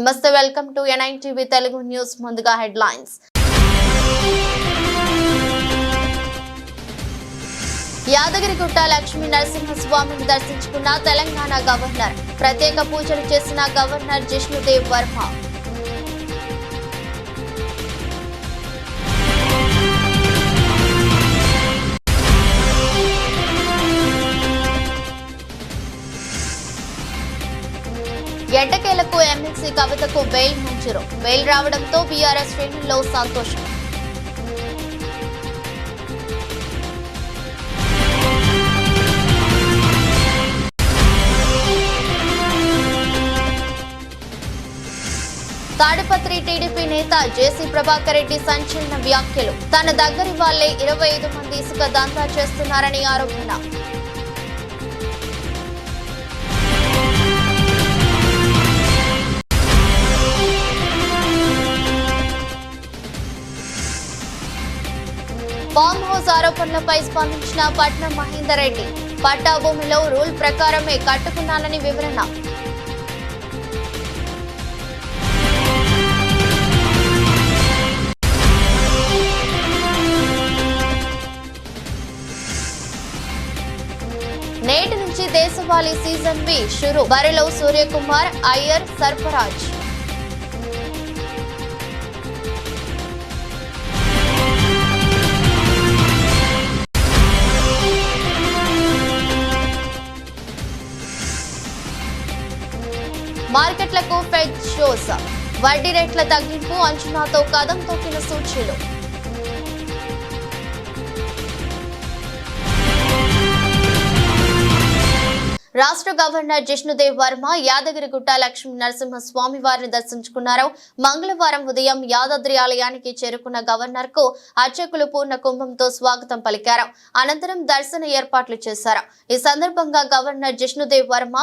నమస్తే, welcome to NITV Telugu news. ముందుగా headlines. Yadagirigutta Lakshmi నరసింహస్వామిని దర్శించుకున్న తెలంగాణ గవర్నర్. ప్రత్యేక పూజలు చేసిన గవర్నర్ జిష్ణుదేవ్ వర్మ. ఎట్టకేలకు ఎమ్మెల్సీ కవితకు బెయిల్ మంజూరు. బెయిల్ రావడంతో బీఆర్ఎస్ శ్రేణుల్లో సంతోషం. తాడిపత్రి టీడీపీ నేత జేసీ ప్రభాకర్ రెడ్డి సంచలన వ్యాఖ్యలు. తన దగ్గరి వాళ్లే 25 మంది ఇసుక దందా చేస్తున్నారని ఆరోపణ. ఫామ్ హౌస్ ఆరోపణలపై స్పందించిన పట్నం మహేందర్ రెడ్డి. పట్టా భూమిలో రూల్ ప్రకారమే కట్టుకున్నానని వివరణ. నేటి నుంచి దేశవాళీ సీజన్ బి షురు. బరిలో సూర్యకుమార్, అయ్యర్, సర్ఫరాజ్. మార్కెట్లకు ఫెడ్ షోస్. వడ్డీ రేట్ల తగ్గింపు అంచనాతో కదం తొక్కిన సూచీలు. రాష్ట్ర గవర్నర్ జిష్ణుదేవ్ వర్మ యాదగిరిగుట్ట లక్ష్మీ నరసింహస్వామి వారిని దర్శించుకున్నారు. మంగళవారం ఉదయం యాదాద్రి ఆలయానికి చేరుకున్న గవర్నర్ కు అర్చకులు పూర్ణ కుంభంతో స్వాగతం పలికారు. అనంతరం దర్శన ఏర్పాట్లు చేశారు. ఈ సందర్భంగా గవర్నర్ జిష్ణుదేవ్ వర్మ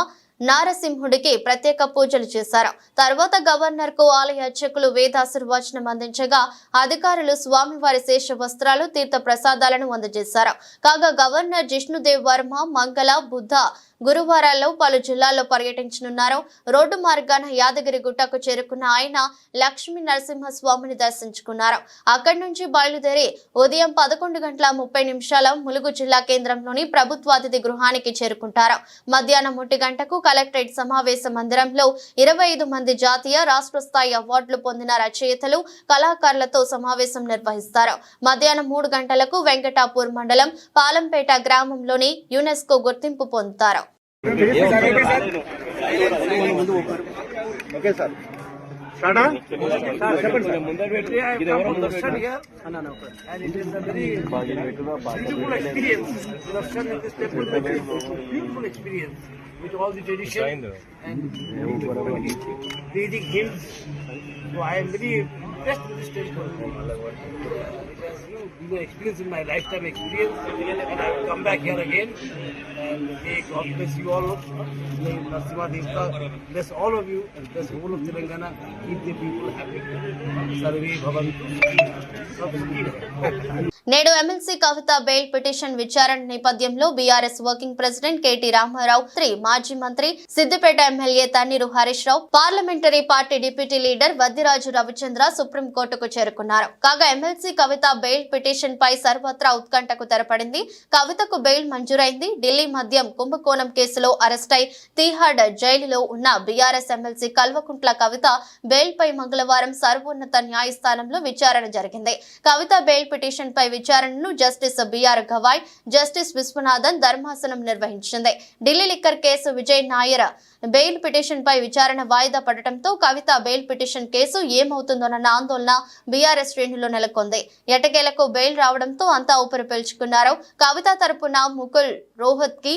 నారసింహుడికి ప్రత్యేక పూజలు చేశారు. తర్వాత గవర్నర్ కు ఆలయ అర్చకులు వేదాశీర్వచనం అందించగా అధికారులు స్వామివారి శేష వస్త్రాలు, తీర్థ ప్రసాదాలను అందజేశారు. కాగా గవర్నర్ జిష్ణుదేవ్ వర్మ మంగళ, బుధ, గురువారాల్లో పలు జిల్లాల్లో పర్యటించనున్నారు. రోడ్డు మార్గాన యాదగిరిగుట్టకు చేరుకున్న ఆయన లక్ష్మీ నరసింహస్వామిని దర్శించుకున్నారు. అక్కడి నుంచి బయలుదేరి ఉదయం 11:30 ములుగు జిల్లా కేంద్రంలోని ప్రభుత్వ అతిథి గృహానికి చేరుకుంటారు. మధ్యాహ్నం 1 గంటకు కలెక్టరేట్ సమావేశ మందిరంలో 25 మంది జాతీయ, రాష్ట్ర స్థాయి అవార్డులు పొందిన రచయితలు, కళాకారులతో సమావేశం నిర్వహిస్తారు. మధ్యాహ్నం 3 గంటలకు వెంకటాపూర్ మండలం పాలంపేట గ్రామంలోని యునెస్కో గుర్తింపు పొందుతారు. With all the tradition and Vedic hymns, so I am very impressed with this temple. It has been an experience in my lifetime experience, and I will come back here again. And may God bless you all. May Narasimha Devta bless all of you and bless the whole of Telangana. Keep the people happy. Sarve bhavantu. నేడు MLC Kavitha bail petition విచారణ నేపథ్యంలో BRS working president KT Rama Rao, మాజీ మంత్రి Siddipet MLA Tanneeru Harish Rao, parliamentary party deputy leader Vaddiraju Ravichandra సుప్రీంకోర్టుకు చేరుకున్నారు. కాగా MLC Kavitha bail petition పై సర్వత్రా ఉత్కంఠకు తెరపడింది. కవితకు బెయిల్ మంజూరైంది. ఢిల్లీ మద్యం కుంభకోణం కేసులో అరెస్టై తీహాడ్ జైలులో ఉన్న BRS MLC Kalvakuntla Kavitha bail పై మంగళవారం సర్వోన్నత న్యాయస్థానంలో విచారణ జరిగింది. కవిత బెయిల్ పిటిషన్ పై విచారణను జస్టిస్ బిఆర్ గవాయ్, జస్టిస్ విశ్వనాథన్ ధర్మాసనం నిర్వహించింది. Delhi liquor case Vijay Nair bail petition పై విచారణ వాయిదా పడటంతో కవిత బెయిల్ పిటిషన్ కేసు ఏమవుతుందోనన్న ఆందోళన బీఆర్ఎస్ శ్రేణుల్లో నెలకొంది. ఎట్టకేలకు బెయిల్ రావడంతో అంతా ఊపిరి పీల్చుకున్నారు. కవిత తరపున ముకుల్ రోహత్ కి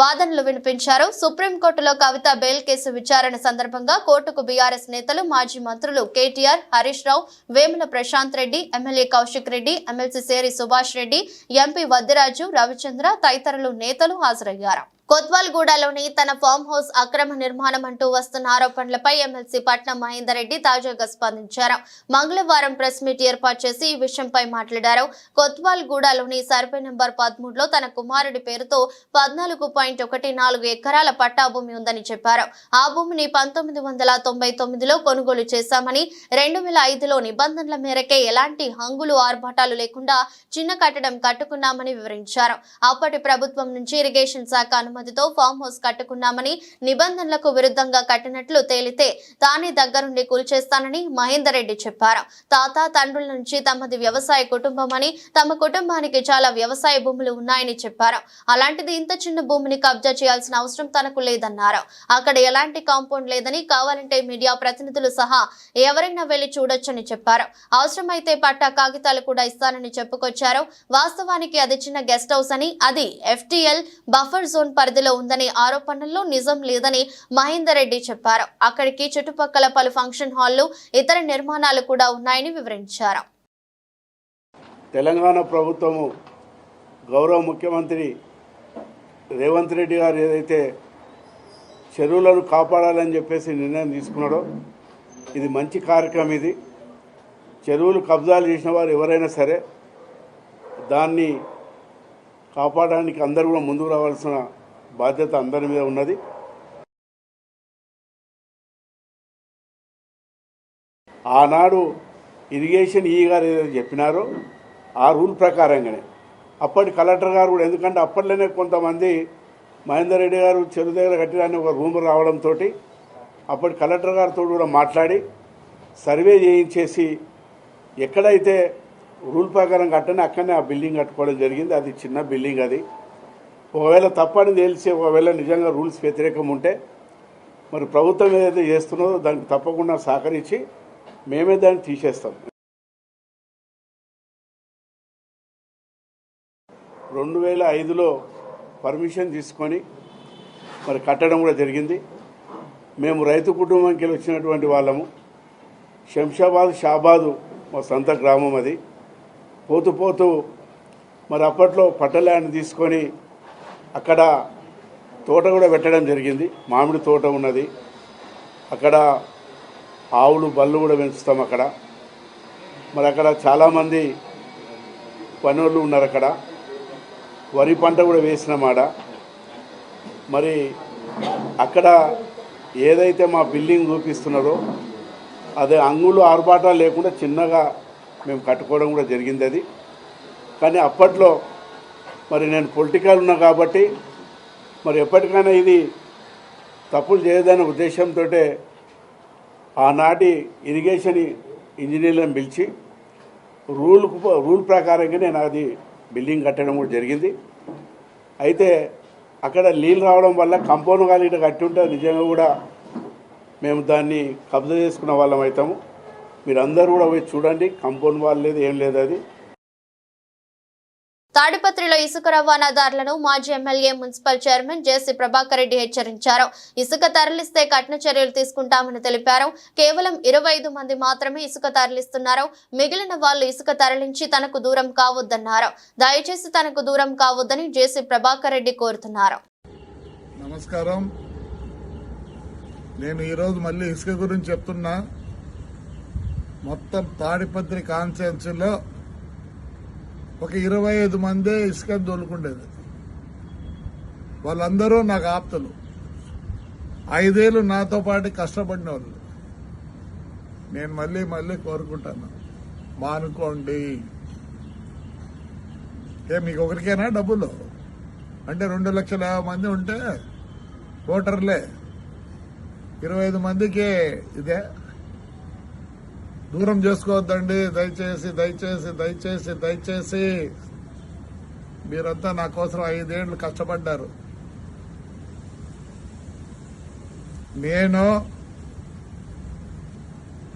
వాదనలు వినిపించారు. సుప్రీంకోర్టులో కవిత బెయిల్ కేసు విచారణ సందర్భంగా కోర్టుకు బీఆర్ఎస్ నేతలు, మాజీ మంత్రులు కేటీఆర్, హరీష్ రావు, వేముల ప్రశాంత్ రెడ్డి, ఎమ్మెల్యే కౌశిక్ రెడ్డి, ఎమ్మెల్సీ సేరి సుభాష్ రెడ్డి, ఎంపీ వద్దిరాజు, రవిచంద్ర తదితరులు నేతలు హాజరయ్యారు. కొత్వాల్గూడలోని తన ఫామ్ హౌస్ అక్రమ నిర్మాణం అంటూ వస్తున్న ఆరోపణలపై ఎమ్మెల్సీ పట్నం మహేందర్ రెడ్డి తాజాగా స్పందించారు. మంగళవారం ప్రెస్ మీట్ ఏర్పాటు చేసి ఈ విషయంపై మాట్లాడారు. కొత్వాల్గూడలోని సర్వే నంబర్ 13లో తన కుమారుడి పేరుతో 14.14 ఎకరాల పట్టా భూమి ఉందని చెప్పారు. ఆ భూమిని 1999లో కొనుగోలు చేశామని, 2005లో నిబంధనల మేరకే ఎలాంటి హంగులు ఆర్భాటాలు లేకుండా చిన్న కట్టడం కట్టుకున్నామని వివరించారు. అప్పటి ప్రభుత్వం నుంచి ఇరిగేషన్ శాఖ అనుమతితో ఫామ్ హౌస్ కట్టుకున్నామని, నిబంధనలకు విరుద్ధంగా కట్టినట్లు తేలితే తానే దగ్గరుండి కూల్చేస్తానని మహేందర్ రెడ్డి చెప్పారు. తాత తండ్రుల నుంచి తమది వ్యవసాయ కుటుంబమని, తమ కుటుంబానికి చాలా వ్యవసాయ భూములు ఉన్నాయని చెప్పారు. అలాంటిది ఇంత చిన్న భూమిని కబ్జా చేయాల్సిన అవసరం తనకు లేదన్నారు. అక్కడ ఎలాంటి కాంపౌండ్ లేదని, కావాలంటే మీడియా ప్రతినిధులు సహా ఎవరైనా వెళ్లి చూడొచ్చని చెప్పారు. అవసరమైతే పట్టా కాగితాలు కూడా ఇస్తానని చెప్పుకొచ్చారు. వాస్తవానికి అది చిన్న గెస్ట్ హౌస్ అని, అది FTL బఫర్ జోన్ పరిధిలో ఉందని ఆరోపణల్లో నిజం లేదని మహేందర్ రెడ్డి చెప్పారు. అక్కడికి చుట్టుపక్కల పలు ఫంక్షన్ హాళ్లు, ఇతర నిర్మాణాలు కూడా ఉన్నాయని వివరించారు. తెలంగాణ ప్రభుత్వము గౌరవ ముఖ్యమంత్రి రేవంత్ రెడ్డి గారు ఏదైతే చెరువులను కాపాడాలని చెప్పేసి నిర్ణయం తీసుకున్నాడో ఇది మంచి కార్యక్రమం. ఇది చెరువులు కబ్జాలు చేసిన వారు ఎవరైనా సరే దాన్ని కాపాడడానికి అందరూ కూడా ముందుకు రావాల్సిన బాధ్యత అందరి మీద ఉన్నది. ఆనాడు ఇరిగేషన్ గారు ఏదైతే చెప్పినారో ఆ రూల్ ప్రకారంగానే అప్పటి కలెక్టర్ గారు కూడా, ఎందుకంటే అప్పట్లోనే కొంతమంది మహేందర్ రెడ్డి గారు చెరువు దగ్గర కట్టిన ఒక రూమ్ రావడంతో అప్పటి కలెక్టర్ గారితో కూడా మాట్లాడి సర్వే చేయించేసి ఎక్కడైతే రూల్ ప్రకారం కట్టని అక్కడనే ఆ బిల్డింగ్ కట్టుకోవడం జరిగింది. అది చిన్న బిల్డింగ్. అది ఒకవేళ తప్పని తెలిసి, ఒకవేళ నిజంగా రూల్స్ వ్యతిరేకం ఉంటే మరి ప్రభుత్వం ఏదైతే చేస్తున్నదో దానికి తప్పకుండా సహకరించి మేమే దాన్ని తీసేస్తాం. 2005లో పర్మిషన్ తీసుకొని మరి కట్టడం కూడా జరిగింది. మేము రైతు కుటుంబంకి వచ్చినటువంటి వాళ్ళము. శంషాబాద్ షాబాదు మా సొంత గ్రామం. అది పోతూ పోతూ మరి అప్పట్లో పట్టల్యాండ్ తీసుకొని అక్కడ తోట కూడా పెట్టడం జరిగింది. మామిడి తోట ఉన్నది అక్కడ. ఆవులు బళ్ళు కూడా పెంచుతాం అక్కడ. మరి అక్కడ చాలామంది పనులు ఉన్నారు. అక్కడ వరి పంట కూడా వేసినామాట. మరి అక్కడ ఏదైతే మా బిల్డింగ్ చూపిస్తున్నారో అదే అంగులు ఆర్భాటాలు లేకుండా చిన్నగా మేము కట్టుకోవడం కూడా జరిగింది. అది కానీ అప్పట్లో మరి నేను పొలిటికల్ ఉన్నా కాబట్టి మరి ఎప్పటికైనా ఇది తప్పులు చేయదనే ఉద్దేశంతో ఆనాటి ఇరిగేషన్ ఇంజనీర్లను పిలిచి రూల్ ప్రకారంగా నేను అది బిల్డింగ్ కట్టడం కూడా జరిగింది. అయితే అక్కడ నీళ్ళు రావడం వల్ల కంపౌండ్ కానీ ఇట్లా కట్టి ఉంటే నిజంగా కూడా మేము దాన్ని కబ్జా చేసుకున్న వాళ్ళం అవుతాము. మీరు అందరూ కూడా పోయి చూడండి. కంపౌండ్ వాల్ లేదు, ఏం లేదు. అది తాడిపత్రిలో ఇసుక రవాణాదారులను మాజీ ఎమ్మెల్యే మున్సిపల్ చైర్మన్ జేసీ ప్రభాకర్ రెడ్డి హెచ్చరించారు. ఇసుక తరలిస్తే కఠిన చర్యలు తీసుకుంటామని తెలిపారు. కేవలం 25 మంది మాత్రమే ఇసుక తరలిస్తున్నారు. మిగిలిన వాళ్ళు ఇసుక తరలించి తనకు దూరం కావద్దన్నారు. దయచేసి తనకు దూరం కావద్దని జేసీ ప్రభాకర్ రెడ్డి కోరుతున్నారు. నమస్కారం. నేను ఈరోజు మళ్ళీ ఇసుక గురించి చెప్తున్నా. మొత్తం తాడిపత్రి కాన్స్టిట్యున్సీలో ఒక 25 మందే ఇసుక దొలుకుండేది. వాళ్ళందరూ నాకు ఆప్తులు. 5 ఏళ్ళు నాతో పాటు కష్టపడిన వాళ్ళు. నేను మళ్ళీ కోరుకుంటాను, మానుకోండి. మీకు ఒకరికైనా డబ్బులు అంటే 2,50,000 మంది ఉంటే ఓటర్లే, 25 మందికి ఇదే. దూరం చేసుకోవద్దండి. దయచేసి మీరంతా నా కోసం 5 ఏళ్ళు కష్టపడ్డారు. నేను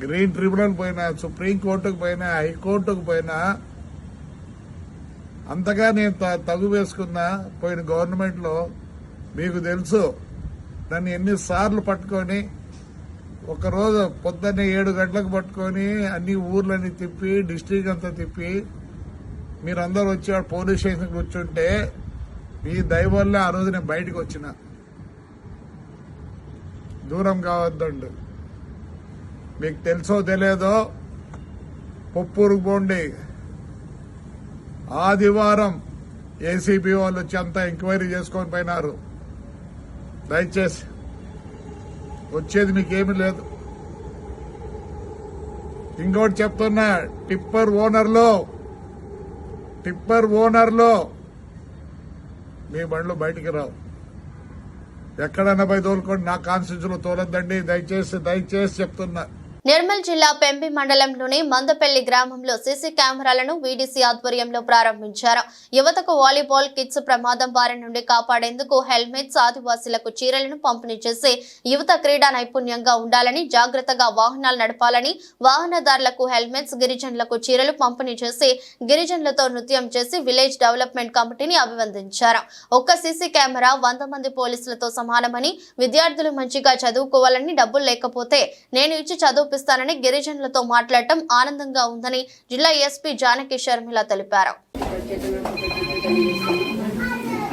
గ్రీన్ ట్రిబ్యునల్ పోయినా, సుప్రీంకోర్టుకు పోయినా, హైకోర్టుకు పోయినా, అంతగా నేను తగు వేసుకున్నా. పోయిన గవర్నమెంట్లో మీకు తెలుసు నన్ను ఎన్నిసార్లు పట్టుకొని, ఒకరోజు పొద్దున్నే 7 గంటలకు పట్టుకొని అన్ని ఊర్లని తిప్పి, డిస్ట్రిక్ట్ అంతా తిప్పి, మీరందరూ వచ్చి పోలీస్ స్టేషన్ కూర్చుంటే మీ దయ వల్ల ఆ రోజు నేను బయటకు వచ్చిన. దూరం కావద్దండి. మీకు తెలుసో తెలియదో పొప్పూరుకు పోండి, ఆదివారం ఏసీబీ వాళ్ళు వచ్చి అంతా ఎంక్వైరీ చేసుకొని పోయినారు. దయచేసి వచ్చేది మీకేమీ లేదు. ఇంకోటి చెప్తున్నా, టిప్పర్ ఓనర్లో మీ బండ్లు బయటికి రావు. ఎక్కడన్నా పోయి తోలుకోండి, నా కాన్స్టిట్యూన్సీలో తోలొద్దండి. దయచేసి చెప్తున్నా. నిర్మల్ జిల్లా పెంపి మండలంలోని మందపల్లి గ్రామంలో సీసీ కెమెరాలను వీడీసీ ఆధ్వర్యంలో ప్రారంభించారు. యువతకు వాలీబాల్ కిట్స్ ప్రమాదం బారి నుండి కాపాడేందుకు హెల్మెట్స్, ఆదివాసీలకు చీరలను పంపిణీ చేసి యువత క్రీడా నైపుణ్యంగా ఉండాలని, జాగ్రత్తగా వాహనాలు నడపాలని, వాహనదారులకు హెల్మెట్స్, గిరిజనులకు చీరలు పంపిణీ చేసి గిరిజనులతో నృత్యం చేసి విలేజ్ డెవలప్మెంట్ కమిటీని అభినందించారు. ఒక్క సీసీ కెమెరా 100 మంది పోలీసులతో సమానమని, విద్యార్థులు మంచిగా చదువుకోవాలని, డబ్బులు లేకపోతే నేను ఇచ్చి చదువుపిస్తానని గిరిజనులతో మాట్లాడటం ఆనందంగా ఉందని జిల్లా ఎస్పీ జానకి షర్మిల తెలిపారు.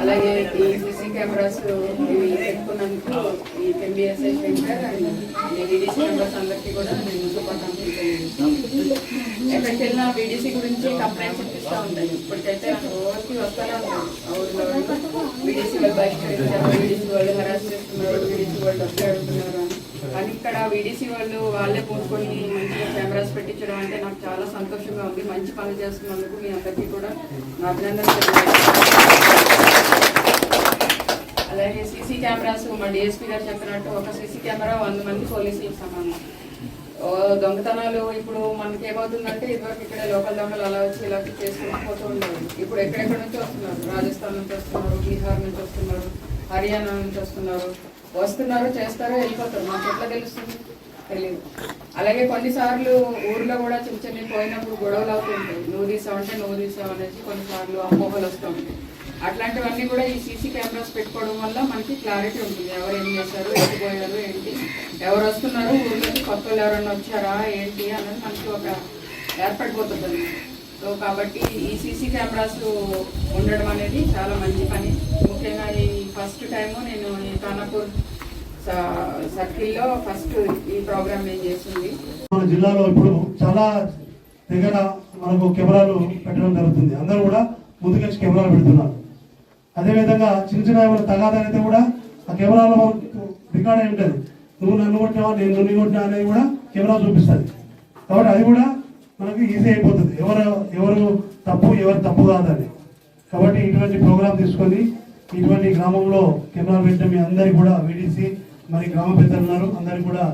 అలాగే ఈ సీసీ కెమెరాస్ ఇవి పెట్టుకున్నందుకు ఈ ఎంబీఎస్ఐ సెంటర్ అండ్ వీడీసీ మెంబర్స్ అందరికీ కూడా నేను శుభాకాంక్షలు తెలియజేస్తాను. ఎక్కడికి వెళ్ళినా వీడీసీ గురించి కంప్లైంట్స్ ఇప్పిస్తూ ఉంటాయి. ఇప్పటికైతే రోజుకి వస్తూనే ఉంటాయి. ఊళ్ళో వీడీసీ వాళ్ళు బహిష్కరించారు, వీడీసీ వాళ్ళు హెరాస్ చేస్తున్నారు, వీడీసీ వాళ్ళు డబ్బులు అడుగుతున్నారు అని. కానీ ఇక్కడ వీడీసీ వాళ్ళు వాళ్ళే పూనుకొని మంచిగా కెమెరాస్ పెట్టించడం అంటే నాకు చాలా సంతోషంగా ఉంది. మంచి పనులు చేస్తున్నందుకు మీ అందరికీ కూడా నా అభినందనలు తెలియజేస్తాను. అలాగే సీసీ కెమెరాస్ మా డిఎస్పీ గారు చెప్పినట్టు ఒక సీసీ కెమెరా 100 మంది పోలీసులకు సమానం. దొంగతనాలు ఇప్పుడు మనకి ఏమవుతుందంటే ఇదివరకు ఇక్కడ లోకల్ దొంగలు అలా వచ్చి ఇలా చేసుకుని పోతూ ఉండేది. ఇప్పుడు ఎక్కడెక్కడ నుంచి వస్తున్నారు, రాజస్థాన్ నుంచి వస్తున్నారు, బీహార్ నుంచి వస్తున్నారు, హర్యానా నుంచి వస్తున్నారు, చేస్తారు, వెళ్ళిపోతారు. మాకు ఎట్లా తెలుస్తుంది? తెలియదు. అలాగే కొన్నిసార్లు ఊర్లో కూడా చిన్న చిన్న పోయినప్పుడు గొడవలు అవుతూ ఉంటాయి. నువ్వు తీసావు అనేసి కొన్నిసార్లు అపోహలు వస్తూ ఉంటాయి. అట్లాంటివన్నీ కూడా ఈ సీసీ కెమెరాస్ పెట్టుకోవడం వల్ల మనకి క్లారిటీ ఉంటుంది. ఎవరు ఏం చేశారు, ఎటు పోయారు, ఏంటి, ఎవరు వస్తున్నారు, ఊర్లోకి కొత్త వాళ్ళు ఎవరైనా వచ్చారా ఏంటి అన్నది మనకి ఒక ఏర్పడిపోతుంది. సో కాబట్టి ఈ సీసీ కెమెరాస్ ఉండడం అనేది చాలా మంచి పని. ముఖ్యంగా ఈ ఫస్ట్ టైము నేను ఈ ఖానాపూర్ సర్కిల్లో ఫస్ట్ ఈ ప్రోగ్రామ్ నేను చేసింది. మన జిల్లాలో ఇప్పుడు చాలా దగ్గర మనకు కెమెరాలు పెట్టడం జరుగుతుంది. అందరూ కూడా ముందుకొచ్చి కెమెరాలు పెడుతున్నారు. అదేవిధంగా చిన్న చిన్న ఏమైనా తగాదైతే కూడా ఆ కెమెరాలో రికార్డ్ అయి ఉంటుంది. నువ్వు నన్ను కొట్టినావా, నేను నిన్ను కొట్టినా అనేది కూడా కెమెరా చూపిస్తుంది. కాబట్టి అది కూడా మనకు ఈజీ అయిపోతుంది, ఎవరు తప్పు కాదని. కాబట్టి ఇటువంటి ప్రోగ్రాం తీసుకొని ఇటువంటి గ్రామంలో కెమెరాలు పెట్టిన మీ అందరికీ కూడా వీడీసీ మరి గ్రామ పెద్దలు ఉన్నారు, అందరికి కూడా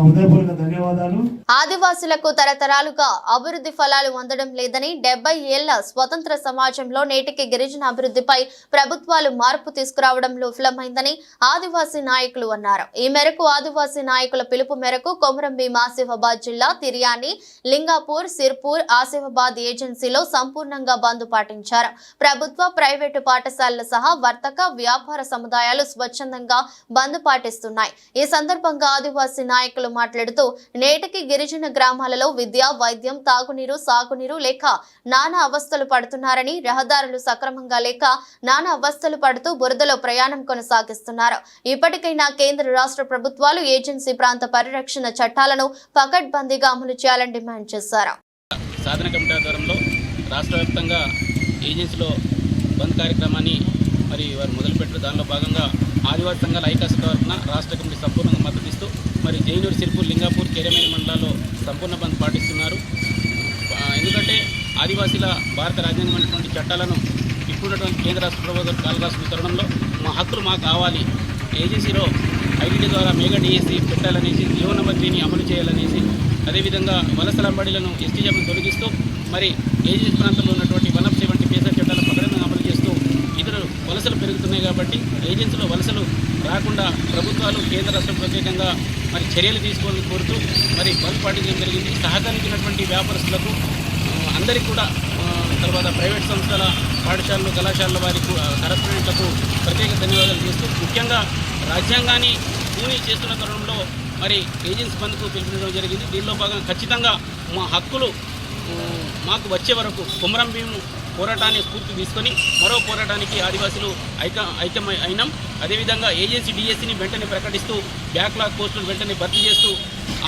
హృదయపూర్వక ధన్యవాదాలు. ఆదివాసులకు తరతరాలుగా అభివృద్ధి ఫలాలు అందడం లేదని 70 ఏళ్ల స్వతంత్ర సమాజంలో నేటికి గిరిజన అభివృద్ధిపై ప్రభుత్వాలు మార్పు తీసుకురావడంలో విఫలమైందని ఆదివాసీ నాయకులు అన్నారు. ఈ మేరకు ఆదివాసీ నాయకుల పిలుపు మేరకు కొమరం భీం ఆసిఫాబాద్ జిల్లా తిర్యాని, లింగాపూర్, సిర్పూర్, ఆసిఫాబాద్ ఏజెన్సీలో సంపూర్ణంగా బంద్ పాటించారు. ప్రభుత్వ, ప్రైవేటు పాఠశాలలు సహా వర్తక, వ్యాపార సముదాయాలు స్వచ్ఛందంగా బంద్ పాటిస్తున్నాయి. ఈ సందర్భంగా ఆదివాసీ నాయకులు మాట్లాడుతూ నేటికి గిరిజన గ్రామాలలో విద్య, వైద్యం, తాగునీరు, సాగునీరు లేక నానా అవస్థలు పడుతున్నారని, రహదారులు సక్రమంగా లేక నానా అవస్థలు పడుతూ బురదలో ప్రయాణం కొనసాగిస్తున్నారు. ఇప్పటికైనా కేంద్ర, రాష్ట్ర ప్రభుత్వాలు ఏజెన్సీ ప్రాంత పరిరక్షణ చట్టాలను పకడ్బందీగా అమలు చేయాలని డిమాండ్ చేశారు. సాధన కమిటీ ఆధ్వర్యంలో రాష్ట్ర వ్యాప్తంగా ఏజెన్సీలో బంద్ కార్యక్రమాన్ని మరి వారు మొదలుపెట్టారు. దానిలో భాగంగా ఆదివాసీ సంఘాల ఐకాస తరఫున రాష్ట్ర కమిటీ సంపూర్ణంగా మద్దతిస్తూ మరి జైనూరు, సిర్పూర్, లింగాపూర్, కేరమేని మండలాల్లో సంపూర్ణ బంద్ పాటిస్తున్నారు. ఎందుకంటే ఆదివాసీల భారత రాజ్యాంగమైనటువంటి చట్టాలను ఇప్పుడున్నటువంటి కేంద్ర రాష్ట్ర ప్రభుత్వాలు కాలరాస్తున్న తరుణంలో మా హక్కులు మాకు కావాలి, ఏజెన్సీలో ఐడీటీ ద్వారా మెగా డిఎస్సీ పెట్టాలనేసి, జీవో నెంబర్ 3ని అమలు చేయాలనేసి, అదేవిధంగా వలసల బడిలను ఎస్టీజీలను తొలగిస్తూ మరి ఏజెన్సీ ప్రాంతంలో ఉన్నటువంటి 170 పేసర్ చట్టాల పకడంగా అమలు చేస్తూ ఇతర వలసలు పెరుగుతున్నాయి. కాబట్టి ఏజెన్సీలో వలసలు రాకుండా ప్రభుత్వాలు, కేంద్ర రాష్ట్రం ప్రత్యేకంగా మరి చర్యలు తీసుకోవాలని కోరుతూ మరి బంద్ పాటించడం జరిగింది. సహకరించినటువంటి వ్యాపారస్తులకు అందరికీ కూడా, తర్వాత ప్రైవేట్ సంస్థల, పాఠశాలలు, కళాశాలల వారికి, కరస్పాండెంట్లకు ప్రత్యేక ధన్యవాదాలు చేస్తూ ముఖ్యంగా రాజ్యాంగాన్ని పూని చేస్తున్న తరుణంలో మరి ఏజెన్సీ బంద్కు పిలుపునివ్వడం జరిగింది. దీనిలో భాగంగా ఖచ్చితంగా మా హక్కులు మాకు వచ్చే వరకు కొమరం భీం పోరాటాన్ని స్ఫూర్తి తీసుకొని మరో పోరాటానికి ఆదివాసులు ఐక్యం అయినాం. అదేవిధంగా ఏజెన్సీ డిఎస్సిని వెంటనే ప్రకటిస్తూ బ్యాక్లాగ్ పోస్టులు వెంటనే భర్తీ చేస్తూ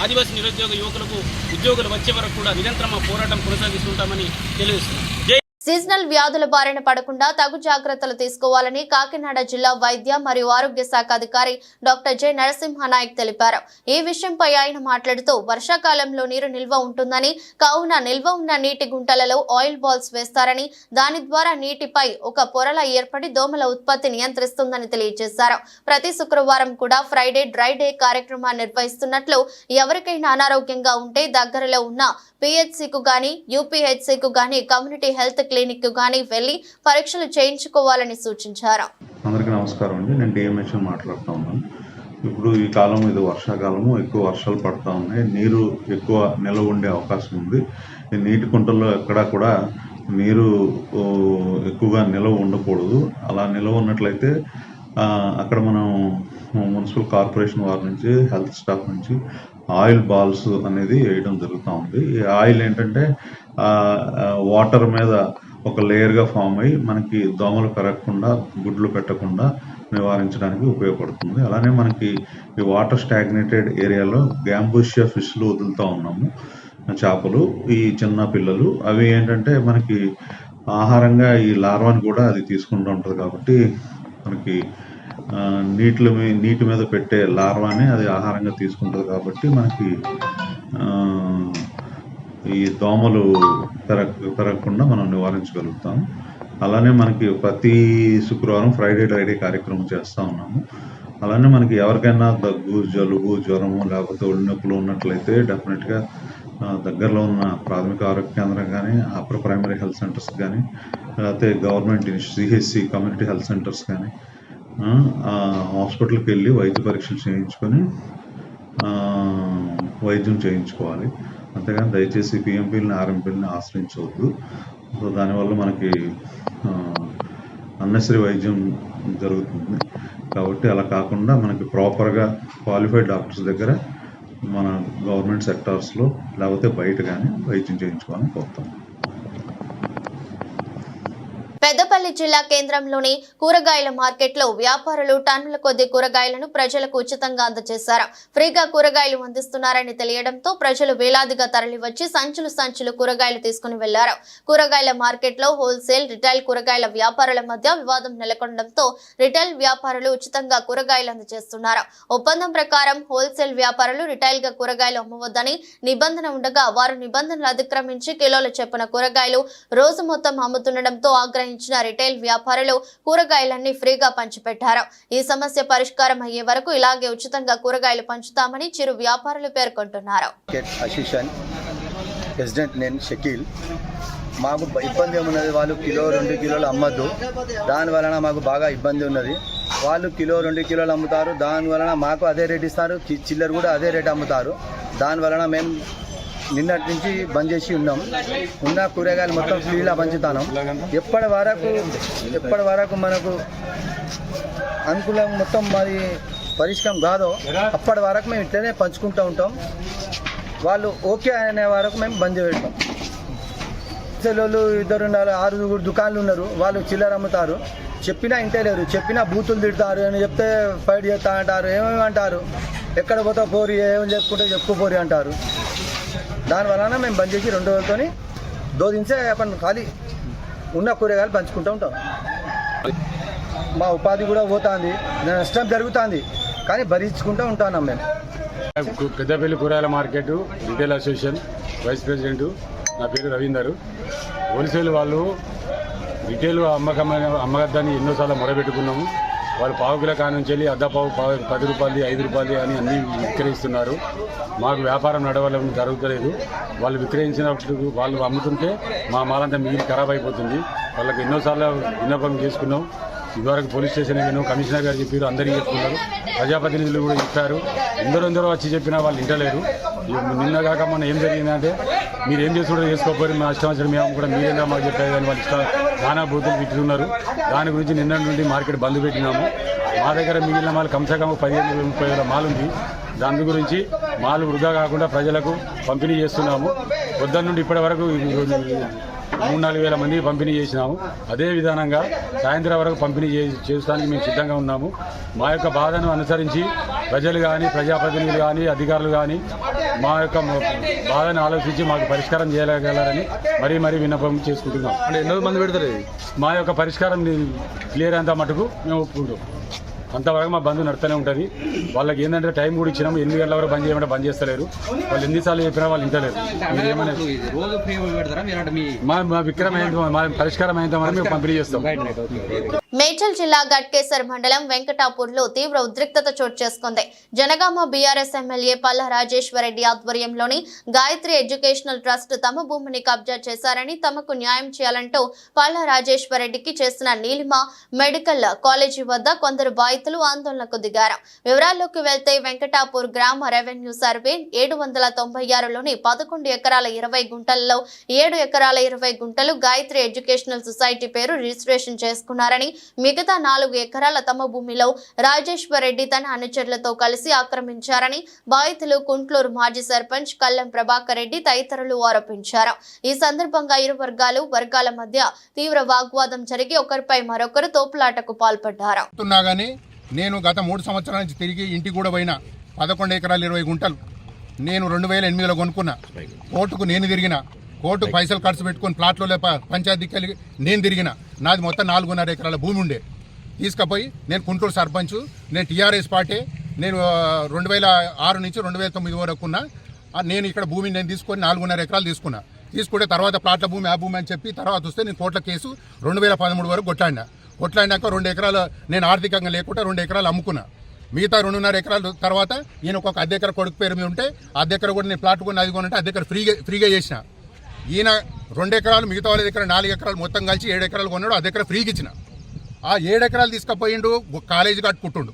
ఆదివాసీ నిరుద్యోగ యువకులకు ఉద్యోగులు వచ్చే వరకు కూడా నిరంతరం పోరాటం కొనసాగిస్తుంటామని తెలియజేస్తున్నాం. సీజనల్ వ్యాధుల బారిన పడకుండా తగు జాగ్రత్తలు తీసుకోవాలని కాకినాడ జిల్లా వైద్య మరియు ఆరోగ్య శాఖ అధికారి డాక్టర్ జె నరసింహనాయక్ తెలిపారు. ఈ విషయంపై ఆయన మాట్లాడుతూ వర్షాకాలంలో నీరు నిల్వ ఉంటుందని, కావున నిల్వ ఉన్న నీటి గుంటలలో ఆయిల్ బాల్స్ వేస్తారని, దాని ద్వారా నీటిపై ఒక పొరల ఏర్పడి దోమల ఉత్పత్తి నియంత్రిస్తుందని తెలియజేశారు. ప్రతి శుక్రవారం కూడా ఫ్రైడే డ్రై డే కార్యక్రమాన్ని నిర్వహిస్తున్నట్లు, ఎవరికైనా అనారోగ్యంగా ఉంటే దగ్గరలో ఉన్న పిహెచ్సికు గాని, యూపీహెచ్సికు గాని, కమ్యూనిటీ హెల్త్ క్లినిక్ గాని వెళ్లి పరీక్షలు చేయించుకోవాలని సూచించారు. అందరికీ నమస్కారం అండి. నేను డిఎంహెచ్ మాట్లాడుతూ ఉన్నాను. ఇప్పుడు ఈ కాలం ఇది వర్షాకాలము, ఎక్కువ వర్షాలు పడుతూ ఉన్నాయి, నీరు ఎక్కువ నిల్వ ఉండే అవకాశం ఉంది. ఈ నీటి కుంటల్లో ఎక్కడా కూడా నీరు ఎక్కువగా నిల్వ ఉండకూడదు. అలా నిల్వ ఉన్నట్లయితే అక్కడ మనం మున్సిపల్ కార్పొరేషన్ వారి నుంచి, హెల్త్ స్టాఫ్ నుంచి ఆయిల్ బాల్స్ అనేది వేయడం జరుగుతూ ఉంది. ఈ ఆయిల్ ఏంటంటే వాటర్ మీద ఒక లేయర్గా ఫామ్ అయ్యి మనకి దోమలు పెరగకుండా, గుడ్లు పెట్టకుండా నివారించడానికి ఉపయోగపడుతుంది. అలానే మనకి ఈ వాటర్ స్టాగ్నేటెడ్ ఏరియాలో గ్యాంబూషియా ఫిష్లు వదులుతూ ఉన్నాము, చేపలు, ఈ చిన్న పిల్లలు. అవి ఏంటంటే మనకి ఆహారంగా ఈ లార్వాని కూడా అది తీసుకుంటూ ఉంటుంది. కాబట్టి మనకి నీటి మీద పెట్టే లార్వాని అది ఆహారంగా తీసుకుంటుంది. కాబట్టి మనకి ఈ దోమలు పెరగకుండా మనం నివారించగలుగుతాం. అలానే మనకి ప్రతి శుక్రవారం ఫ్రైడే డ్రై డే కార్యక్రమం చేస్తూ ఉన్నాము. అలానే మనకి ఎవరికైనా దగ్గు, జలుబు, జ్వరము లేకపోతే ఒళ్ళు నొప్పులు ఉన్నట్లయితే డెఫినెట్గా దగ్గరలో ఉన్న ప్రాథమిక ఆరోగ్య కేంద్రం కానీ, అప్పర్ ప్రైమరీ హెల్త్ సెంటర్స్ కానీ, లేకపోతే government CHC community health centres కానీ హాస్పిటల్కి వెళ్ళి వైద్య పరీక్షలు చేయించుకొని వైద్యం చేయించుకోవాలి. అంతేగాని దయచేసి పిఎంపీలని, ఆర్ఎంపీలని ఆశ్రయించవద్దు. సో దానివల్ల మనకి అన్నెసరీ వైద్యం జరుగుతుంది. కాబట్టి అలా కాకుండా మనకి ప్రాపర్గా క్వాలిఫైడ్ డాక్టర్స్ దగ్గర మన గవర్నమెంట్ సెక్టార్స్లో లేకపోతే బయట కానీ వైద్యం చేయించుకోవాలని కోరుతాం. పెద్దపల్లి జిల్లా కేంద్రంలోని కూరగాయల మార్కెట్లో వ్యాపారులు టన్నుల కొద్ది కూరగాయలను ప్రజలకు ఉచితంగా అందజేశారు. ఫ్రీగా కూరగాయలు అందిస్తున్నారని తెలియడంతో ప్రజలు వేలాదిగా తరలివచ్చి సంచులు కూరగాయలు తీసుకుని వెళ్లారు. కూరగాయల మార్కెట్లో హోల్సేల్, రిటైల్ కూరగాయల వ్యాపారుల మధ్య వివాదం నెలకొనడంతో రిటైల్ వ్యాపారులు ఉచితంగా కూరగాయలు అందజేస్తున్నారు. ఒప్పందం ప్రకారం హోల్సేల్ వ్యాపారులు రిటైల్ గా కూరగాయలు అమ్మవద్దని నిబంధన ఉండగా వారు నిబంధనలు అతిక్రమించి కిలోల చొప్పున కూరగాయలు రోజు మొత్తం అమ్ముతుండటంతో ఆగ్రహించిన రిటైల్ వ్యాపారులు కూరగాయలన్నీ ఫ్రీగా పంచిపెట్టారు. ఈ సమస్య పరిష్కారం అయ్యే వరకు ఇలాగే ఉచితంగా కూరగాయలు పంచుతామని చిరు వ్యాపారులు పేర్కొంటున్నారు. ప్రెసిడెంట్ నేను షకీల్. మాకు ఇబ్బంది ఏమున్నది, వాళ్ళు కిలో 2 కిలోలు అమ్మద్దు, దాని వలన మాకు బాగా ఇబ్బంది ఉన్నది. వాళ్ళు కిలో 2 కిలోలు అమ్ముతారు, దాని వలన మాకు అదే రేట్ ఇస్తారు, చిల్లర కూడా అదే రేట్ అమ్ముతారు. దాని వలన మేము నిన్నటి నుంచి బంద్ చేసి ఉన్నాం. ఉన్న కూరగాయలు మొత్తం ఫ్రీలా పంచుతాను. ఎప్పటి వరకు మనకు అనుకూలం మొత్తం మరి పరిష్కారం కాదో అప్పటి వరకు మేము ఇట్లనే పంచుకుంటూ ఉంటాం. వాళ్ళు ఓకే అనే వరకు మేము బంద్ చేస్తాం. వాళ్ళు 2-6 దుకాణాలు ఉన్నారు, వాళ్ళు చిల్లర అమ్ముతారు. చెప్పినా ఇంటే లేరు, చెప్పినా బూతులు తిడతారు అని చెప్తే ఫైట్ చేస్తా అంటారు, ఏమేమి అంటారు, ఎక్కడ పోతా పోరి, ఏమని చెప్పుకుంటే చెప్పుకోపోరి అంటారు. దాని వలన మేము బంద్ చేసి 2 రోజులతోని దోదించే ఖాళీ ఉన్న కూరగాయలు పంచుకుంటూ ఉంటాం. మా ఉపాధి కూడా పోతుంది, నష్టం జరుగుతుంది, కానీ భరించుకుంటూ ఉంటున్నాం. మేము పెద్దపల్లి కూరగాయల market retail association vice president. నా పేరు రవీందర్. హోల్సేల్ వాళ్ళు రిటైల్ అమ్మగద్దని ఎన్నోసార్లు మొరబెట్టుకున్నాము. వాళ్ళు పావు కిలో కానుంచి వెళ్ళి అద్దపావు 10 రూపాయలు, 5 రూపాయలు అని అన్నీ విక్రయిస్తున్నారు. మాకు వ్యాపారం నడవడం జరుగుతలేదు. వాళ్ళు విక్రయించినప్పుడు వాళ్ళు అమ్ముతుంటే మా మాలంతా మిగిలి ఖరాబ్ అయిపోతుంది. వాళ్ళకి ఎన్నోసార్లు విన్నపం చేసుకున్నాం. ఇదివరకు పోలీస్ స్టేషన్ విన్నాం, కమిషనర్ గారు చెప్పారు, అందరికీ చెప్పుకున్నారు, ప్రజాప్రతినిధులు కూడా చెప్పారు. ఎందరో వచ్చి చెప్పినా వాళ్ళు వింటలేరు. నిన్న కాక మొన్న ఏం జరిగిందంటే, మీరు ఏం చేసుకుంటారో చేసుకోకపోయి మా ఇష్టం వచ్చిన మేము కూడా మీరేనా మాకు చెప్పారు కానీ వాళ్ళు ఇష్టం నానా బూతులు తిట్టున్నారు. దాని గురించి నిన్న నుండి మార్కెట్ బంద్ పెట్టినాము. మా దగ్గర మిగిలిన మాలు కమ్సకం 15-30 వేల మాలు ఉంది. దాని గురించి మాలు వృధా కాకుండా ప్రజలకు పంపిణీ చేస్తున్నాము. పొద్దున్న నుండి ఇప్పటి వరకు 3-4 వేల మందికి పంపిణీ చేసినాము. అదే విధానంగా సాయంత్రం వరకు పంపిణీ చేయడానికి మేము సిద్ధంగా ఉన్నాము. మా యొక్క బాధను అనుసరించి ప్రజలు కానీ, ప్రజాప్రతినిధులు కానీ, అధికారులు కానీ మా యొక్క బాధను ఆలోచించి మాకు పరిష్కారం చేయగలరని మరీ విన్నపం చేసుకుంటున్నాం. అంటే ఎన్నో మంది పెడతారు? మా యొక్క పరిష్కారం క్లియర్ అంత మటుకు మేము ఒప్పుకుంటాం. అంతవరకు మా బంద్ నడుస్తూనే ఉంటుంది. వాళ్ళకి ఏంటంటే టైం కూడా ఇచ్చినాము. 8 గంటల వరకు బంద్ చేయమంటే బంద్ చేస్తలేరు. వాళ్ళు ఎన్నిసార్లు చెప్పినా వాళ్ళు ఇంటలేరు. మీరు ఏమైనా మా విక్రయం మా పరిష్కారం అయినంత వరకు మేము పంపిణీ చేస్తాం. మేడ్చల్ జిల్లా గట్కేసర్ మండలం వెంకటాపూర్లో తీవ్ర ఉద్రిక్తత చోటు చేసుకుంది. జనగామ బీఆర్ఎస్ ఎమ్మెల్యే పల్లా రాజేశ్వరరెడ్డి ఆధ్వర్యంలోని గాయత్రి ఎడ్యుకేషనల్ ట్రస్ట్ తమ భూమిని కబ్జా చేశారని, తమకు న్యాయం చేయాలంటూ పల్లా రాజేశ్వరరెడ్డికి చేసిన నీలిమ మెడికల్ కాలేజీ వద్ద కొందరు బాధితులు ఆందోళనకు దిగారు. వివరాల్లోకి వెళ్తే వెంకటాపూర్ గ్రామ రెవెన్యూ సర్వే 796లోని 11 ఎకరాల 20 గుంటల్లో 7 ఎకరాల 20 గుంటలు గాయత్రి ఎడ్యుకేషనల్ సొసైటీ పేరు రిజిస్ట్రేషన్ చేసుకున్నారని, మిగతా 4 ఎకరాల తమ భూమిలో రాజేశ్వర్ రెడ్డి తన అనుచరులతో కలిసి ఆక్రమించారని బాధితులు కుంట్లూరు మాజీ సర్పంచ్ కల్లం ప్రభాకర్ రెడ్డి తదితరులు ఆరోపించారు. ఈ సందర్భంగా ఇరు వర్గాల మధ్య తీవ్ర వాగ్వాదం జరిగి ఒకరిపై మరొకరు తోపులాటకు పాల్పడ్డారు. నేను గత 3 సంవత్సరాల నుంచి తిరిగి ఇంటికి కూడా పోయినా. 11 ఎకరాలు 20 గుంటలు నేను 2008లో కొనుక్కున్నా. కోర్టుకు నేను తిరిగిన, కోర్టుకు పైసలు ఖర్చు పెట్టుకుని ప్లాట్లో పంచాయతీ కలిగి నేను తిరిగిన. నాది మొత్తం 4.5 ఎకరాల భూమి ఉండే. తీసుకుపోయి నేను కుంటూరు సర్పంచ్, నేను టీఆర్ఎస్ పార్టీ. నేను 2006 నుంచి 2009 వరకు ఉన్నా. నేను ఇక్కడ భూమిని నేను తీసుకొని 4.5 ఎకరాలు తీసుకుంటే తర్వాత ప్లాట్ల భూమి ఆ భూమి అని చెప్పి తర్వాత వస్తే నేను కోర్టుల కేసు 2013 వరకు కొట్లాడినాక 2 ఎకరాలు నేను ఆర్థికంగా లేకుండా 2 ఎకరాలు అమ్ముకున్నా. మిగతా 2.5 ఎకరాల తర్వాత ఈయన ఒక అద్దె ఎకర కొడుకు పేరు మీద ఉంటే అద్దె ఎకర కూడా నేను ప్లాట్ కొని అది కొనంటే అద్దె ఎకర ఫ్రీగా చేసిన. ఈయన 2 ఎకరాలు, మిగతా వాళ్ళ దగ్గర 4 ఎకరాలు మొత్తం కలిసి 7 ఎకరాలు కొన్నాడు. అద్దె ఎకర ఫ్రీగా ఇచ్చిన. ఆ 7 ఎకరాలు తీసుకుపోయిండు, కాలేజీ కట్టుకుంటుండు.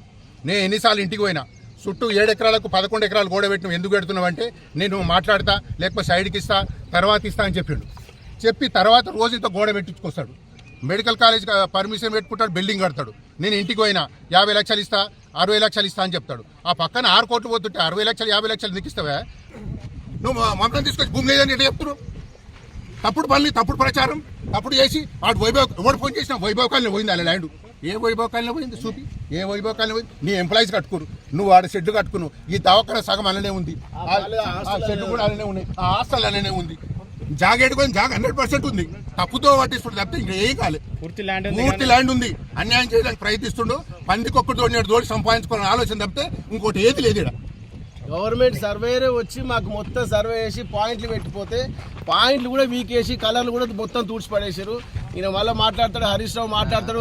నేను ఎన్నిసార్లు ఇంటికి పోయినా చుట్టూ 7 ఎకరాలకు 11 ఎకరాలు గోడ పెట్టిన. ఎందుకు పెడుతున్నావు అంటే నేను మాట్లాడతా, లేకపోతే సైడ్కి ఇస్తా, తర్వాత ఇస్తా అని చెప్పిండు. చెప్పి తర్వాత రోజు ఇంత గోడ పెట్టించుకొస్తాడు. మెడికల్ కాలేజ్ పర్మిషన్ పెట్టుకుంటాడు, బిల్డింగ్ కడతాడు. నేను ఇంటికి పోయినా 50 లక్షలు ఇస్తా, 60 లక్షలు ఇస్తా అని చెప్తాడు. ఆ పక్కన 6 కోట్లు పోతుంటే 60 లక్షలు 50 లక్షలు నీకు ఇస్తావా? నువ్వు మమ్మల్ని తీసుకొచ్చి భూమి లేదని ఎట్లా చెప్తున్నావు? తప్పుడు పనులు, తప్పుడు ప్రచారం, తప్పుడు చేసి వాడు ఎవడు ఫోన్ చేసిన వైభవకాలను పోయింది. అలా ల్యాండ్ ఏ వైభవకాలను పోయింది చూపి, ఏ వైభవకాలను పోయింది. నీ ఎంప్లాయీస్ కట్టుకోరు, నువ్వు ఆడ షెడ్ కట్టుకున్నావు. ఈ దవాఖాన సగం అలానే ఉంది, ఆ షెడ్ కూడా అలానే ఉన్నాయి, ఆ హాస్టల్ అలానే ఉంది. జాగేడుకొని 100% ఉంది. తప్పుతో పట్టిస్తుండే తప్పితే ఇంకా ఏం కాలేదు. పూర్తి ల్యాండ్ ఉంది. అన్యాయం చేయడానికి ప్రయత్నిస్తుండో పందికొక్కటి తోటి సంపాదించుకోవాలని ఆలోచన తప్పితే ఇంకోటి ఏది లేదు. ఇక్కడ గవర్నమెంట్ సర్వేరే వచ్చి మాకు మొత్తం సర్వే చేసి పాయింట్లు పెట్టిపోతే పాయింట్లు కూడా వీకేసి కలర్లు కూడా మొత్తం తూడ్చిపడేసారు. ఈయన మళ్ళీ మాట్లాడతాడు, హరీష్ రావు మాట్లాడతాడు.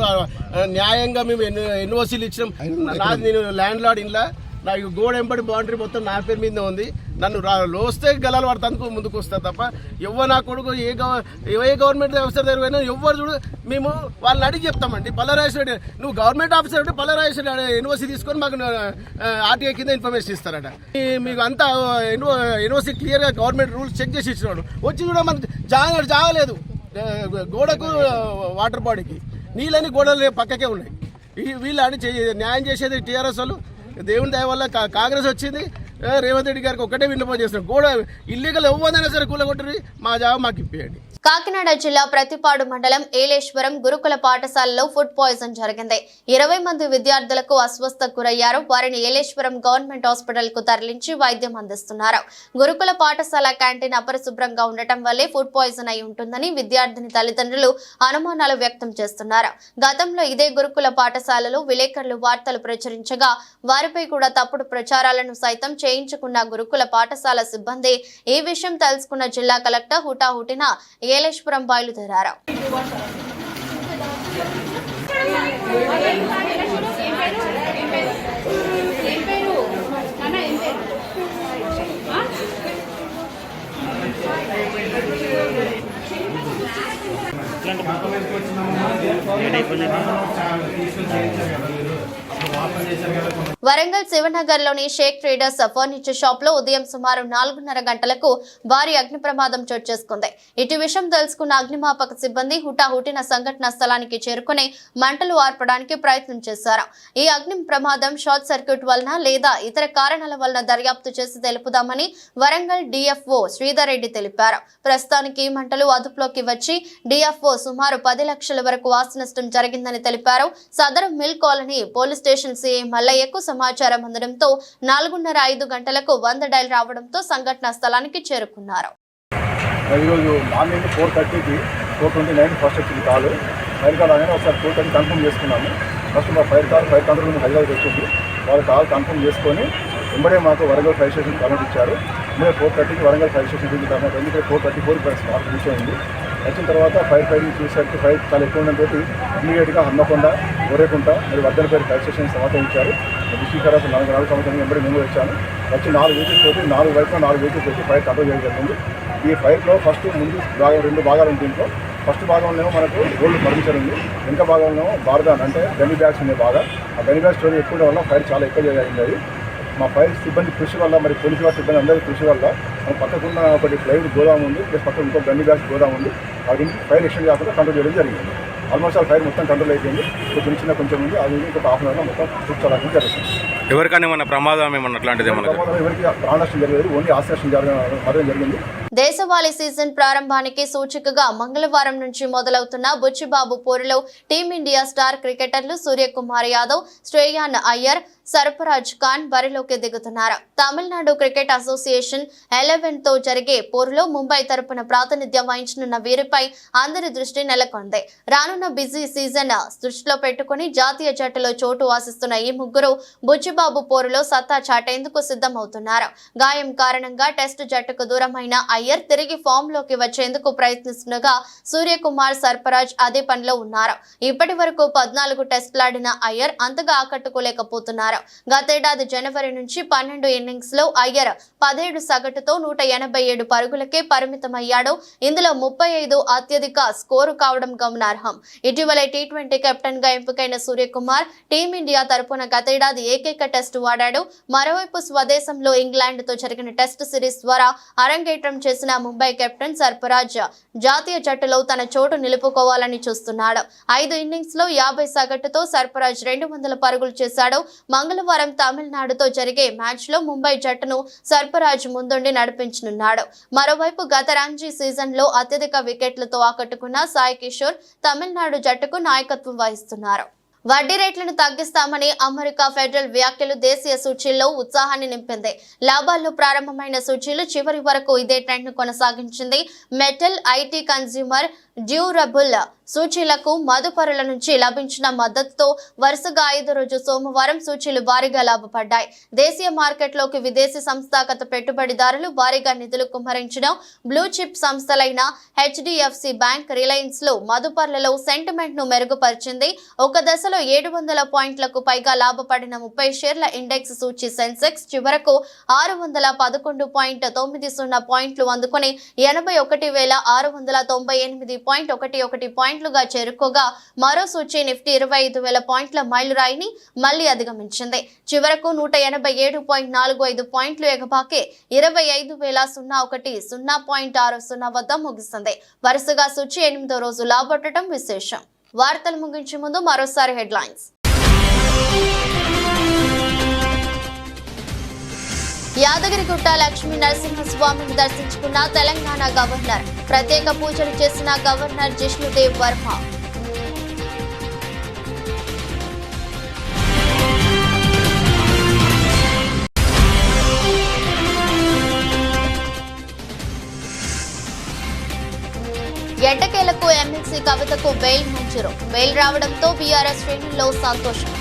న్యాయంగా మేము ఎన్ఓసీలు ఇచ్చినాం. నాది నేను ల్యాండ్ లార్డ్ ఇంట్లో నాకు గోడ ఎంబడి బౌండరీ మొత్తం నా పేరు మీద ఉంది. నన్ను లోస్తే గలాలు పడతానికి ముందుకు వస్తా తప్ప ఎవరు నా కొడుకు ఏ గవర్నమెంట్ ఆఫీసర్ దగ్గర పోయినా ఎవరు చూడు మేము వాళ్ళని అడిగి చెప్తామండి. పల్లరాజేశ్వర నువ్వు గవర్నమెంట్ ఆఫీసర్ అంటే పల్లరాజేశ్వర ఎన్ఓసీ తీసుకొని మాకు ఆర్టీఐ కింద ఇన్ఫర్మేషన్ ఇస్తారట. మీకు అంతా ఎన్ఓసీ క్లియర్గా గవర్నమెంట్ రూల్స్ చెక్ చేసి ఇచ్చినాడు. వచ్చి కూడా మనకు జాగలేదు. గోడకు వాటర్ బాడీకి నీళ్ళని గోడలు పక్కకే ఉన్నాయి. వీళ్ళు అని న్యాయం చేసేది టీఆర్ఎస్ వాళ్ళు. దేవుని దయ వల్ల కాంగ్రెస్ వచ్చింది. రేవంత్ రెడ్డి గారికి ఒక్కటే విన్నపం చేస్తున్నాం, గోడ ఇల్లీగల్ ఎవరైనా సరే కూలగొట్టరు, మా జాబ్ మాకు ఇప్పియండి. కాకినాడ జిల్లా ప్రతిపాడు మండలం ఏలేశ్వరం గురుకుల పాఠశాలలో ఫుడ్ పాయిజన్ జరిగింది. 20 మంది విద్యార్థులకు అస్వస్థకు గురయ్యారు. వారిని ఏలేశ్వరం గవర్నమెంట్ హాస్పిటల్ కు తరలించి వైద్యం అందిస్తున్నారు. గురుకుల పాఠశాల క్యాంటీన్ అపరిశుభ్రంగా ఉండటం వల్లే ఫుడ్ పాయిజన్ అయి ఉంటుందని విద్యార్థిని తల్లిదండ్రులు అనుమానాలు వ్యక్తం చేస్తున్నారు. గతంలో ఇదే గురుకుల పాఠశాలలో విలేకరులు వార్తలు ప్రచురించగా వారిపై కూడా తప్పుడు ప్రచారాలను సైతం చేయించుకున్న గురుకుల పాఠశాల సిబ్బంది ఈ విషయం తెలుసుకున్న జిల్లా కలెక్టర్ హుటాహుటిన ఏలేశ్వరం బయలుదేరారు. వరంగల్ శివనగర్ లోని షేక్ ట్రేడర్స్ ఫర్నిచర్ షాప్ లో ఉదయం సుమారు 4:30 గంటలకు భారీ అగ్ని ప్రమాదం చోటు చేసుకుంది. ఇటు విషయం తెలుసుకున్న అగ్నిమాపక సిబ్బంది హుటాహుటిన సంఘటనా స్థలానికి చేరుకుని మంటలు ఆర్పడానికి ప్రయత్నం చేశారు. ఈ అగ్ని ప్రమాదం షార్ట్ సర్క్యూట్ వలన లేదా ఇతర కారణాల వలన దర్యాప్తు చేసి తెలుపుదామని వరంగల్ డిఎఫ్ఓ శ్రీధర్ రెడ్డి తెలిపారు. ప్రస్తుతానికి మంటలు అదుపులోకి వచ్చి డిఎఫ్ఓ సుమారు 10 లక్షల వరకు ఆస్తి నష్టం జరిగిందని తెలిపారు. సదరు mill colony police station CI మల్లయ్యకు సమాచారం అందడంతో 4:30-5 గంటలకు 100 డైల్ రావడంతో సంఘటనా స్థలానికి చేరుకున్నారు. ఈరోజు మార్నింగ్ 4:30కి 4:29 ఫస్ట్ వచ్చింది కాలు. ఫైర్ కాల్ అనేది ఒకసారి 4:30 కన్ఫర్మ్ చేసుకున్నాము. ఫస్ట్ మా ఫైర్ కంట్రోల్ రూమ్ హైదరాబాద్ వచ్చింది. వాళ్ళు కాల్ కన్ఫర్మ్ చేసుకొని వెంబడే మాకు వరంగల్ ఫైర్ స్టేషన్ కరెంట్ ఇచ్చారు. మేము 4:30కి వరంగల్ ఫైర్ స్టేషన్ దిగి తర్వాత ఎందుకంటే 4:34 స్పాట్ రీచ్ అయింది. వచ్చిన తర్వాత ఫైర్ ఫైటింగ్ చూసేసరికి ఫైర్ చాలా ఎక్కువ ఉండడంతో ఇమీడియట్గా హన్మకొండ, గొర్రెకుంట మరియు వర్ధనపేట ఫైర్ స్టేషన్ సమాచారం ఇచ్చారు. డిస్ట్రిక్ట్ కలర్ 4 సంవత్సరాలు వెంబడి మేము వచ్చాను. వచ్చి 4 వెహికల్స్ తోటి 4 వైపున 4 వెహికల్స్ పెట్టి ఫైర్ కంట్రోల్ చేయడం జరిగింది. ఈ ఫైర్లో ఫస్ట్ ముందు భాగం 2 భాగాలు ఉంది. దీంట్లో ఫస్ట్ భాగంలో మనకు గోల్డ్ ఫర్నిచర్ ఉంది. వెనుక భాగంలో బార్దాన్ అంటే గన్ని బ్యాగ్స్ ఉండే బాగా ఆ గన్ని బ్యాగ్ స్టోరీ ఎక్కువ వల్ల ఫైర్ చాలా ఎక్కువ జరిగింది. అది మా ఫైర్ సిబ్బంది కృషి వల్ల మరి పోలీసు వారి సిబ్బంది అందరి కృషి వల్ల మన పక్కకున్న ఒకటి ప్లైవుడ్ గోదాం ఉంది, ప్లస్ పక్కన ఇంకో గన్ని బ్యాగ్స్ గోదాం ఉంది. అది ఫైర్ ఎక్స్టెండ్ కాకుండా కంట్రోల్ చేయడం జరిగింది. ఆల్మోస్ట్ ఆ ఫైర్ మొత్తం కంట్రోల్ అయిపోయింది. కొంచెం ఉంది. అది ఇంకొక హాఫ్ అన్ అవర్లో మొత్తం చూసుకోవడానికి జరుగుతుంది. ఎవరికైనా ఏమన్నా ప్రమాదం ఏమన్నా అట్లాంటిది ఎవరికి ప్రాణ నష్టం జరగలేదు, ఓన్లీ ఆస్తి నష్టం జరగడం జరిగింది. దేశవాళీ సీజన్ ప్రారంభానికి సూచికగా మంగళవారం నుంచి మొదలవుతున్న బుచ్చిబాబు పోరులో టీమిండియా స్టార్ క్రికెటర్లు సూర్యకుమార్ యాదవ్, శ్రేయాన్ అయ్యర్, సర్ఫరాజ్ ఖాన్ బరిలోకి దిగుతున్నారు. తమిళనాడు క్రికెట్ అసోసియేషన్ 11తో జరిగే పోరులో ముంబై తరపున ప్రాతినిధ్యం వహించనున్న వీరిపై అందరి దృష్టి నెలకొంది. రానున్న బిజీ సీజన్ దృష్టిలో పెట్టుకుని జాతీయ జట్టులో చోటు ఆశిస్తున్న ఈ ముగ్గురు బుచ్చిబాబు పోరులో సత్తా చాటేందుకు సిద్ధమవుతున్నారు. గాయం కారణంగా టెస్టు జట్టుకు దూరమైన అయ్యర్ తిరిగి ఫామ్ లోకి వచ్చేందుకు ప్రయత్నిస్తుండగా సూర్యకుమార్, సర్ఫరాజ్ అదే పనిలో ఉన్నారు. ఇప్పటి వరకు 14 టెస్టులాడిన అయ్యర్ అంతగా ఆకట్టుకోలేకపోతున్నారు. గతేడాది జనవరి నుంచి 12 ఇన్నింగ్స్ లో అయ్యర్ 17 సగటుతో 187 పరుగులకే పరిమితమయ్యాడు. ఇందులో 35 అత్యధిక స్కోరు కావడం గమనార్హం. ఇటీవల టీ20 కెప్టెన్ గా ఎంపికైన సూర్యకుమార్ టీమిండియా తరపున గతేడాది ఏకైక టెస్టు ఆడాడు. మరోవైపు స్వదేశంలో ఇంగ్లాండ్ తో జరిగిన టెస్ట్ సిరీస్ ద్వారా అరంగేట్రం చేసిన ముంబై కెప్టెన్ సర్ఫరాజ్ జాతీయ జట్టులో తన చోటు నిలుపుకోవాలని చూస్తున్నాడు. 5 ఇన్నింగ్స్ లో 50 సగటుతో సర్ఫరాజ్ 200 పరుగులు చేశాడు. మంగళవారం తమిళనాడుతో జరిగే మ్యాచ్ లో ముంబై జట్టును సర్ఫరాజ్ ముందుండి నడిపించనున్నాడు. మరోవైపు గత రంజీ సీజన్ లో అత్యధిక వికెట్లతో ఆకట్టుకున్న సాయి కిషోర్ తమిళనాడు జట్టుకు నాయకత్వం వహిస్తున్నారు. వడ్డీ రేట్లను తగ్గిస్తామని అమెరికా ఫెడరల్ వ్యాఖ్యలు దేశీయ సూచీల్లో ఉత్సాహాన్ని నింపింది. లాభాల్లో ప్రారంభమైన సూచీలు చివరి వరకు ఇదే ట్రెండ్ ను కొనసాగించింది. మెటల్, ఐటీ, కన్స్యూమర్ డ్యూరబుల్ సూచీలకు మదుపరుల నుంచి లభించిన మద్దతుతో వరుసగా 5వ రోజు సోమవారం సూచీలు భారీగా లాభపడ్డాయి. దేశీయ మార్కెట్లోకి విదేశీ సంస్థాగత పెట్టుబడిదారులు భారీగా నిధులు కుమ్మరించడం బ్లూ చిప్ సంస్థలైన హెచ్డిఎఫ్సి బ్యాంక్, రిలయన్స్ లో మదుపరులలో సెంటిమెంట్ ను మెరుగుపరిచింది. ఒక దశలో 700 పాయింట్లకు పైగా లాభపడిన 30 షేర్ల ఇండెక్స్ సూచీ సెన్సెక్స్ చివరకు 611.90 పాయింట్లు అందుకుని 81,698.11 పాయింట్లుగా చేరుకోగా మరో సూచీ నిఫ్టీ 25,000 పాయింట్ల మైలురాయిని మళ్లీ అధిగమించింది. చివరకు 187.45 పాయింట్లు ఎగబాకి 25,001.60 వద్ద ముగిసింది. వరుసగా సూచీ 8వ రోజు లాభపడటం విశేషం. వార్తలు ముగించే ముందు మరోసారి హెడ్లైన్స్. యాదగిరిగుట్ట లక్ష్మీ నరసింహస్వామిని దర్శించుకున్న తెలంగాణ గవర్నర్. ప్రత్యేక పూజలు చేసిన గవర్నర్ జిష్ణుదేవ్ వర్మ. ఎట్టకేలకు ఎమ్మెల్సీ కవితకు బెయిల్ మంజూరు. బెయిల్ రావడంతో బీఆర్ఎస్ శ్రేణుల్లో సంతోషం.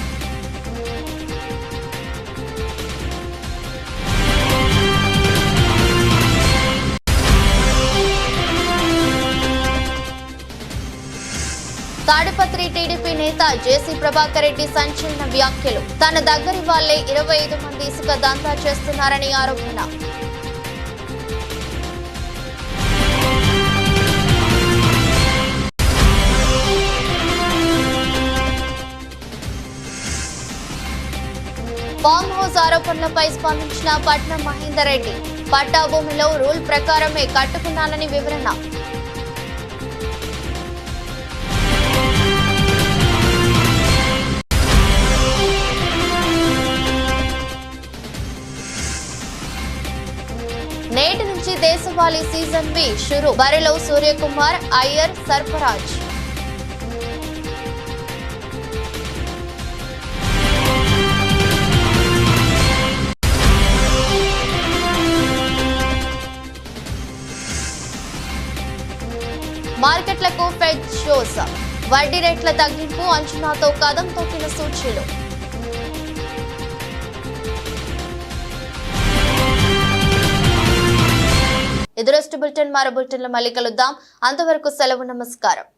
తాడిపత్రి టీడీపీ నేత జేసీ ప్రభాకర్ రెడ్డి సంచలన వ్యాఖ్యలు. తన దగ్గరి వాళ్లే 25 మంది ఇసుక దందా చేస్తున్నారని ఆరోపణ. ఆరోపణలపై స్పందించిన పట్నం మహేందర్ రెడ్డి. పట్టా భూమిలో రూల్ ప్రకారమే కట్టుకున్నానని వివరణ. నేటి నుంచి దేశవాళీ సీజన్ బి షురు. బరిలో సూర్యకుమార్, అయ్యర్, సర్ఫరాజ్. మార్కెట్లకు ఫెడ్ షోస్. వడ్డీ రేట్ల తగ్గింపు అంచనాతో కదం తొక్కిన సూచీలు. ఎదురొస్ట్ బులెటిన్ మరో బులెటిన్లో మళ్ళీ కలుద్దాం. అంతవరకు సెలవు. నమస్కారం.